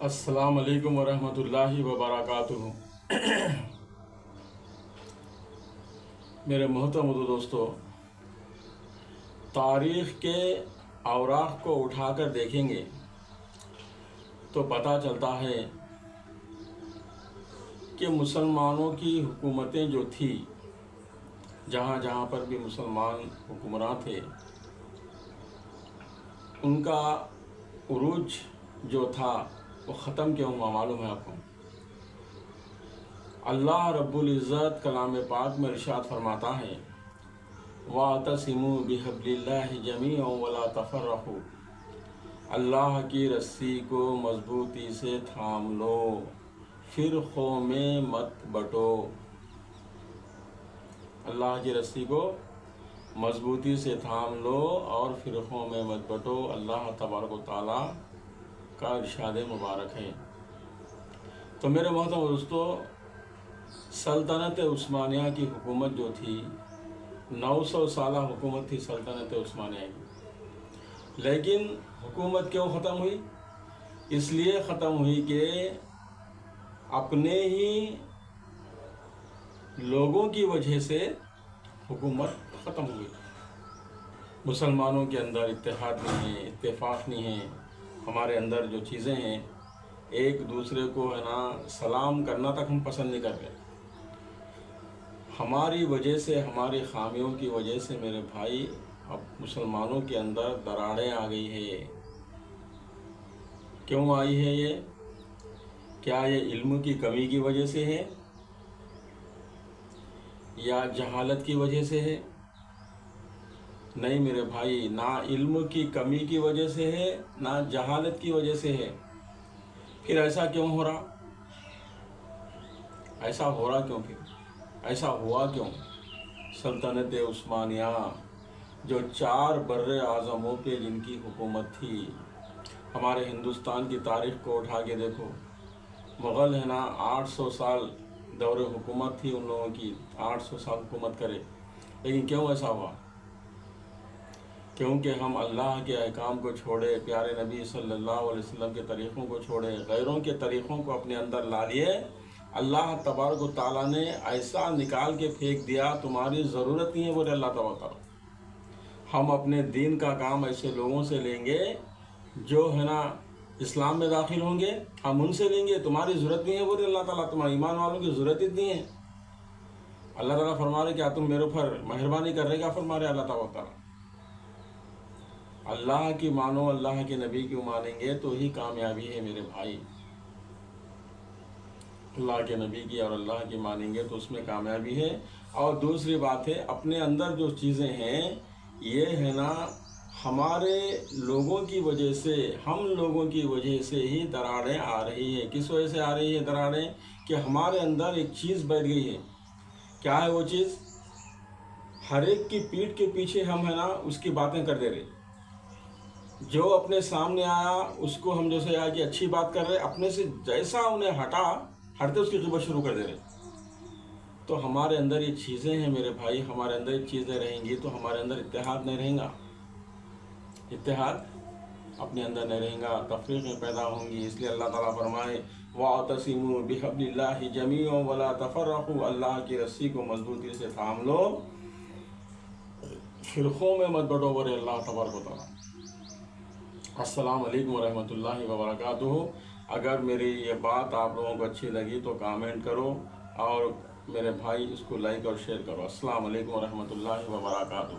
السلام علیکم ورحمۃ اللہ وبرکاتہ۔ میرے محترم دوستو، تاریخ کے اوراق کو اٹھا کر دیکھیں گے تو پتہ چلتا ہے کہ مسلمانوں کی حکومتیں جو تھی، جہاں جہاں پر بھی مسلمان حکمراں تھے، ان کا عروج جو تھا وہ ختم کیوں ہوا معلوم ہے آپ کو؟ اللہ رب العزت کلام پاک میں ارشاد فرماتا ہے، وَاعْتَصِمُوا بِحَبْلِ اللَّهِ جَمِيعًا وَلَا تَفَرَّقُوا، اللہ کی رسی کو مضبوطی سے تھام لو، فرقوں میں مت بٹو۔ اللہ کی رسی کو مضبوطی سے تھام لو اور فرقوں میں مت بٹو، اللہ تبارک و تعالیٰ کا ارشاد مبارک ہے۔ تو میرے محترم دوستو، سلطنت عثمانیہ کی حکومت جو تھی، 900 سالہ حکومت تھی سلطنت عثمانیہ کی، لیکن حکومت کیوں ختم ہوئی؟ اس لیے ختم ہوئی کہ اپنے ہی لوگوں کی وجہ سے حکومت ختم ہوئی۔ مسلمانوں کے اندر اتحاد نہیں ہے، اتفاق نہیں ہے، ہمارے اندر جو چیزیں ہیں، ایک دوسرے کو سلام کرنا تک ہم پسند نہیں کرتے۔ ہماری وجہ سے، ہماری خامیوں کی وجہ سے میرے بھائی، اب مسلمانوں کے اندر دراڑیں آ گئی ہے۔ کیوں آئی ہے یہ؟ کیا یہ علم کی کمی کی وجہ سے ہے یا جہالت کی وجہ سے ہے؟ نہیں میرے بھائی، نہ علم کی کمی کی وجہ سے ہے، نہ جہالت کی وجہ سے ہے۔ پھر ایسا کیوں ہو رہا؟ ایسا ہو رہا کیوں؟ پھر ایسا ہوا کیوں؟ سلطنت عثمانیہ جو 4 بر اعظموں پہ جن کی حکومت تھی، ہمارے ہندوستان کی تاریخ کو اٹھا کے دیکھو، مغل 800 سال دور حکومت تھی ان لوگوں کی، 800 سال حکومت کرے، لیکن کیوں ایسا ہوا؟ کیونکہ ہم اللہ کے احکام کو چھوڑے، پیارے نبی صلی اللہ علیہ وسلم کے طریقوں کو چھوڑے، غیروں کے طریقوں کو اپنے اندر لا لیے۔ اللہ تبارک و تعالیٰ نے ایسا نکال کے پھینک دیا، تمہاری ضرورت نہیں ہے، بولے اللہ تبارک و تعالیٰ۔ ہم اپنے دین کا کام ایسے لوگوں سے لیں گے جو اسلام میں داخل ہوں گے، ہم ان سے لیں گے، تمہاری ضرورت نہیں ہے، بولے اللہ تعالیٰ، تمہارے ایمان والوں کی ضرورت اتنی ہے۔ اللہ تعالیٰ فرما رہے کیا تم میرے اوپر مہربانی کر رہے؟ کیا فرما رہے اللہ تعالیٰ؟ اللہ کی مانو، اللہ کے نبی کی مانیں گے تو ہی کامیابی ہے میرے بھائی۔ اللہ کے نبی کی اور اللہ کی مانیں گے تو اس میں کامیابی ہے۔ اور دوسری بات ہے، اپنے اندر جو چیزیں ہیں یہ ہمارے لوگوں کی وجہ سے، ہم لوگوں کی وجہ سے ہی دراڑیں آ رہی ہیں۔ کس وجہ سے آ رہی ہے دراڑیں؟ کہ ہمارے اندر ایک چیز بیٹھ گئی ہے۔ کیا ہے وہ چیز؟ ہر ایک کی پیٹھ کے پیچھے ہم اس کی باتیں کر دے رہے۔ جو اپنے سامنے آیا اس کو ہم جیسے کہ اچھی بات کر رہے، اپنے سے جیسا انہیں ہٹتے اس کی غیبت شروع کر دے رہے۔ تو ہمارے اندر یہ چیزیں ہیں میرے بھائی، ہمارے اندر یہ چیزیں رہیں گی تو ہمارے اندر اتحاد نہیں رہیں گا، اتحاد اپنے اندر نہیں رہیں گا، تفریقیں پیدا ہوں گی۔ اس لیے اللہ تعالیٰ فرمائے، وَاعْتَصِمُوا بِحَبْلِ اللَّهِ جَمِيعًا وَلَا تَفَرَّقُوا، اللہ کی رسی کو مضبوطی سے تھام لو، فرقوں میں مت بٹو، بولے اللہ تبارک و تعالیٰ۔ السلام علیکم ورحمۃ اللہ وبرکاتہ۔ اگر میری یہ بات آپ لوگوں کو اچھی لگی تو کامنٹ کرو، اور میرے بھائی اس کو لائک اور شیئر کرو۔ السلام علیکم ورحمۃ اللہ وبرکاتہ۔